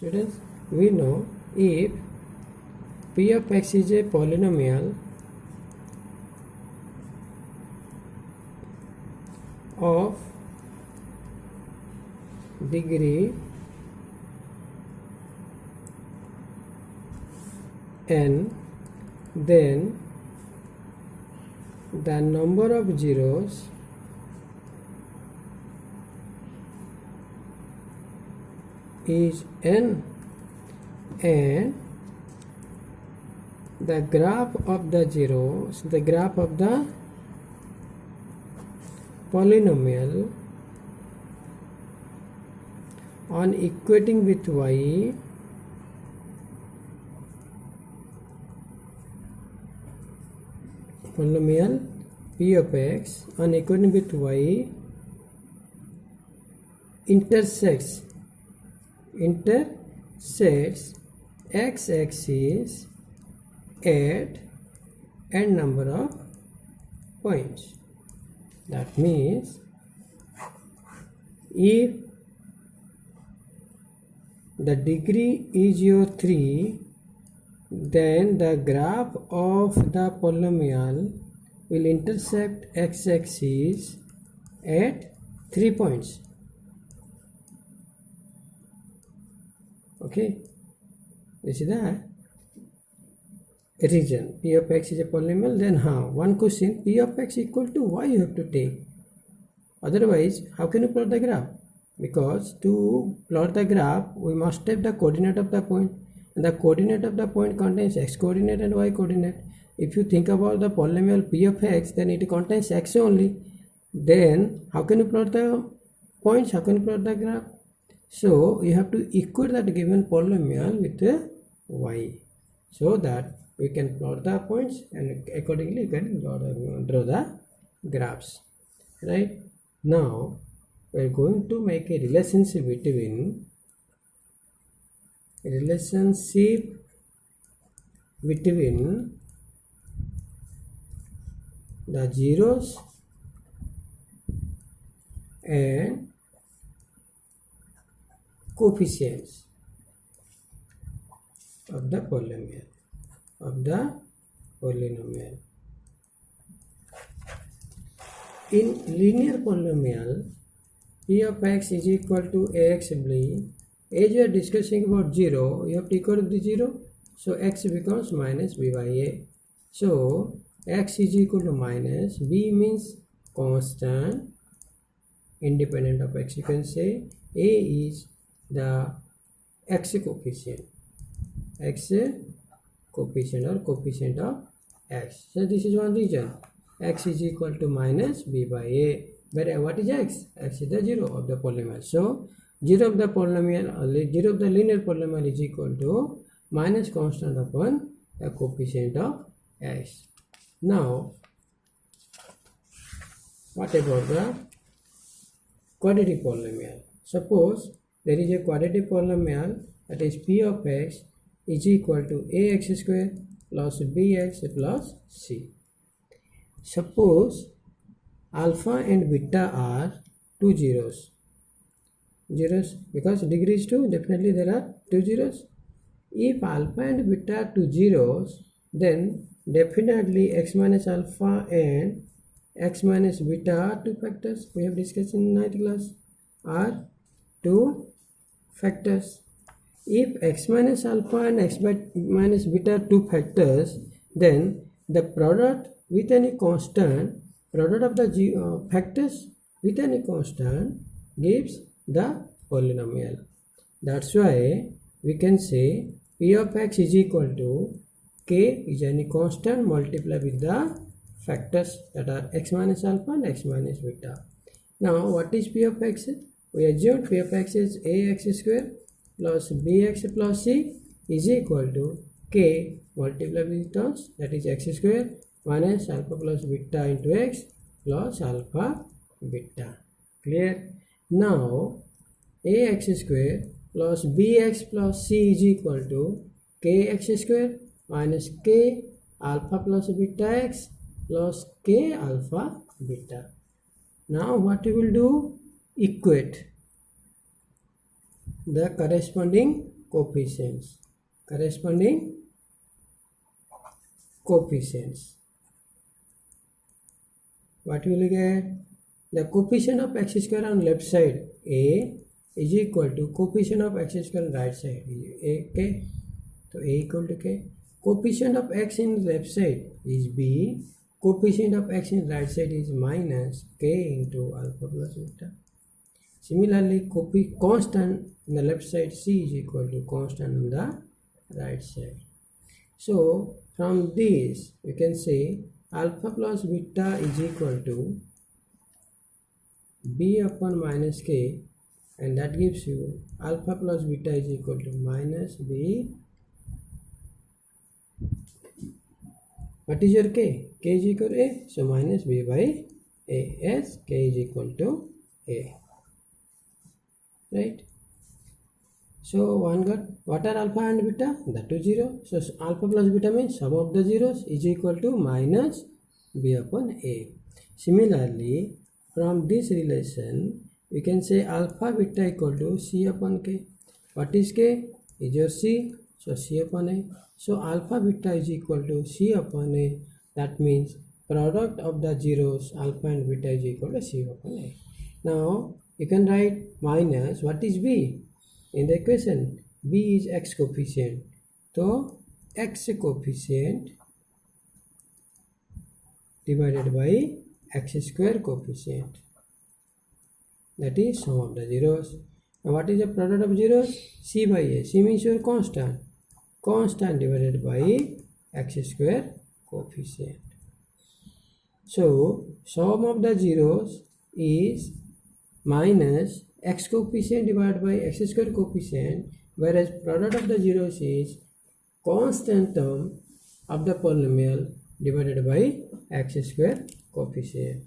Students, we know if p of x is a polynomial of degree n, then the number of zeros is n, and the graph of the zeros, the graph of the polynomial on equating with y polynomial p of x on equating with y intersects x-axis at n number of points. That means if the degree is your 3, then the graph of the polynomial will intersect x-axis at 3 points. Okay, this is the region. P of x is a polynomial, then how? One question, P of x equal to y you have to take. Otherwise, how can you plot the graph? Because to plot the graph, we must have the coordinate of the point. And the coordinate of the point contains x coordinate and y coordinate. If you think about the polynomial P of x, then it contains x only. Then, how can you plot the points? How can you plot the graph? So, you have to equate that given polynomial with the y, so that we can plot the points and accordingly you can draw the graphs. Right? Now, we are going to make a relationship between the zeros and coefficients of the polynomial. In linear polynomial, p of x is equal to ax b. As we are discussing about 0, you have to equal to the 0. So x becomes minus b by a. So x is equal to minus, b means constant, independent of x. You can say a is the x coefficient or coefficient of x. So this is one region. X is equal to minus b by a. But what is x? X is the 0 of the polynomial. So 0 of the polynomial, 0 of the linear polynomial is equal to minus constant upon the coefficient of x. Now, what about the quadratic polynomial? Suppose there is a quadratic polynomial, that is p of x is equal to ax square plus bx plus c. Suppose alpha and beta are two zeros, because degree is 2, definitely there are two zeros. If alpha and beta are two zeros, then definitely x minus alpha and x minus beta are two factors. We have discussed in 9th class, are two factors. If x minus alpha and x minus beta are two factors, then the product with any constant, product of the factors with any constant gives the polynomial. That's why we can say p of x is equal to k is any constant multiplied with the factors that are x minus alpha and x minus beta. Now, what is p of x? We assume p of x is ax square plus bx plus c is equal to k multiplied with terms, that is x square minus alpha plus beta into x plus alpha beta. Clear? Now, ax square plus bx plus c is equal to kx square minus k alpha plus beta x plus k alpha beta. Now, what we will do? Equate the corresponding coefficients. Corresponding coefficients. What will you get? The coefficient of x square on left side a is equal to coefficient of x square on right side a k. So a equal to k. Coefficient of x in left side is b. Coefficient of x in right side is minus k into alpha plus beta. Similarly, constant in the left side c is equal to constant on the right side. So from this you can say alpha plus beta is equal to b upon minus k, and that gives you alpha plus beta is equal to minus b. What is your k? K is equal to a, so minus b by a, as k is equal to a. Right? So one got, what are alpha and beta? The two zeros. So alpha plus beta means sum of the zeros is equal to minus b upon a. Similarly, from this relation, we can say alpha beta equal to c upon k. What is k? Is your c. So c upon a. So alpha beta is equal to c upon a. That means product of the zeros alpha and beta is equal to c upon a. Now you can write minus what is b in the equation. B is x coefficient. So x coefficient divided by x square coefficient, that is sum of the zeros. Now what is the product of zeros? C by a. C means your constant. Constant divided by x square coefficient. So sum of the zeros is minus x coefficient divided by x square coefficient, whereas product of the zeros is constant term of the polynomial divided by x square coefficient.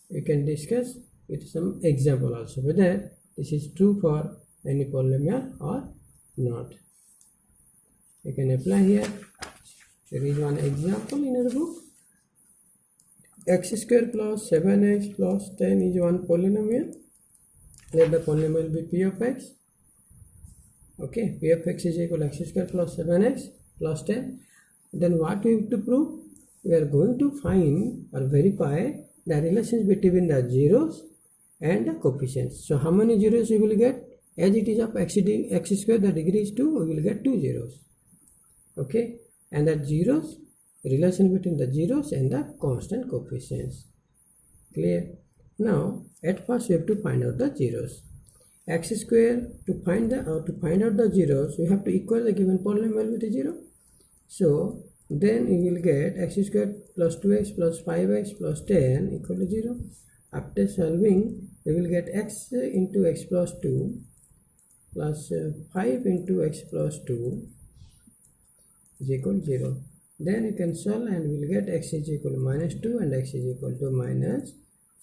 We can discuss with some example also whether this is true for any polynomial or not. You can apply here. There is one example in our book. X square plus 7x plus 10 is one polynomial. Let the polynomial be p of x. Okay, p of x is equal to x square plus 7x plus 10. Then what we have to prove? We are going to find or verify the relations between the zeros and the coefficients. So how many zeros we will get? As it is of x square, the degree is 2, we will get 2 zeros. Okay, and the zeros, relation between the zeros and the constant coefficients. Clear? Now at first we have to find out the zeros. X square, to find out the zeros, we have to equal the given polynomial with a 0. So then we will get x square plus 2x plus 5x plus 10 equal to 0. After solving, we will get x into x plus 2 plus 5 into x plus 2 is equal to 0. Then you can solve and we will get x is equal to minus 2 and x is equal to minus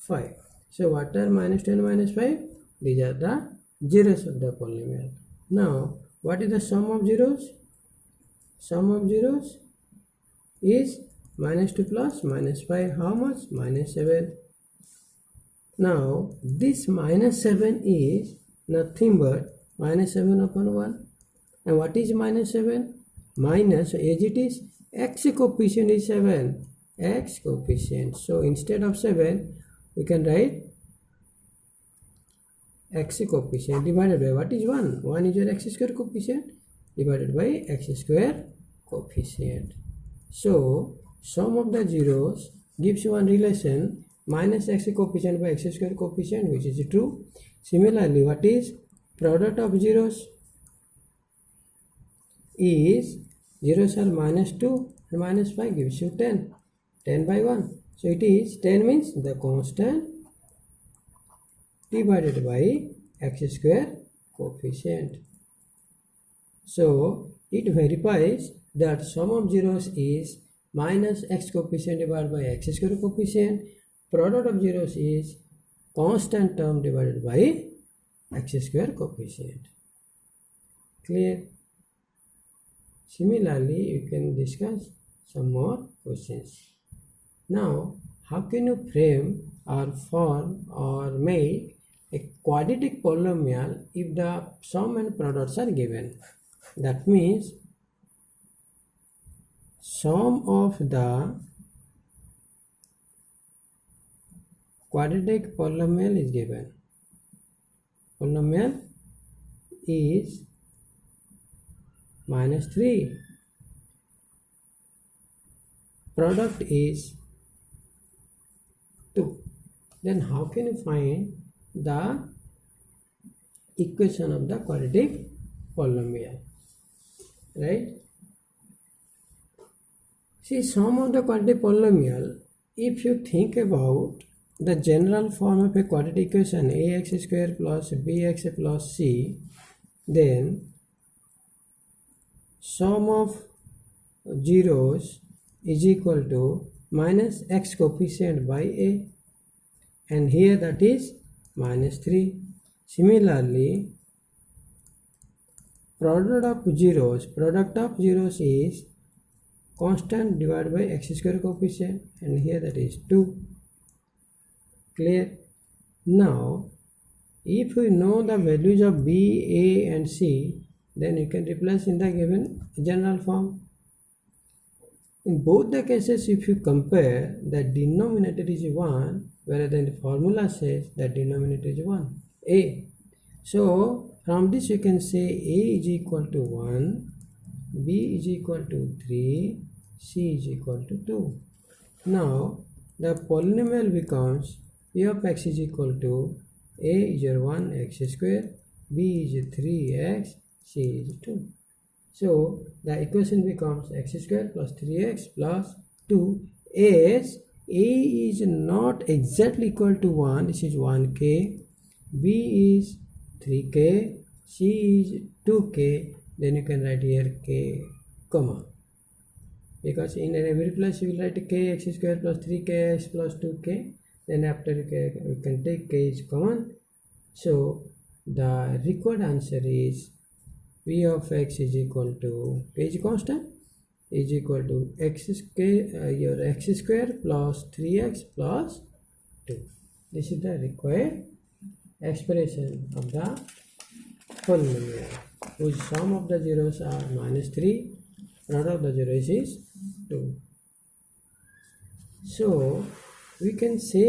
5. So what are minus 2 and minus 5? These are the zeros of the polynomial. Now what is the sum of zeros? Sum of zeros is minus 2 plus minus 5. How much? Minus 7. Now this minus 7 is nothing but minus 7 upon 1. And what is minus 7? Minus, as it is, x coefficient is 7. X coefficient. So instead of 7, we can write x coefficient divided by what is 1? 1 is your x square coefficient divided by x square coefficient. So sum of the zeros gives you one relation, minus x coefficient by x square coefficient, which is true. Similarly, what is product of zeros? Is zeros are minus 2 and minus 5 gives you 10. 10 by 1. So it is 10 means the constant divided by x square coefficient. So it verifies that sum of zeros is minus x coefficient divided by x square coefficient. Product of zeros is constant term divided by x square coefficient. Clear? Similarly, you can discuss some more questions. Now, how can you frame or form or make a quadratic polynomial if the sum and products are given. That means sum of the quadratic polynomial is given. Polynomial is -3. Product is 2. Then how can you find the equation of the quadratic polynomial? Right? See, sum of the quadratic polynomial, if you think about the general form of a quadratic equation ax square plus bx plus c, then sum of zeros is equal to minus x coefficient by a, and here that is -3. Similarly, product of zeros is constant divided by x square coefficient, and here that is 2. Clear? Now, if we know the values of b, a and c, then you can replace in the given general form. In both the cases, if you compare, the denominator is 1, whereas the formula says that denominator is 1, a. So, from this you can say a is equal to 1, b is equal to 3, c is equal to 2. Now, the polynomial becomes p of x is equal to a is 1x square, b is 3x, c is 2. So, the equation becomes x square plus 3x plus 2 as a is not exactly equal to 1, this is 1k, b is 3k, c is 2k, then you can write here k, comma. Because in every place you will write k x square plus 3kx plus 2k, then after you can take k is common. So, the required answer is p of x is equal to k is constant is equal to your x square plus 3x plus 2. This is the required expression of the polynomial whose sum of the zeros are -3, product of the zeros is 2. So we can say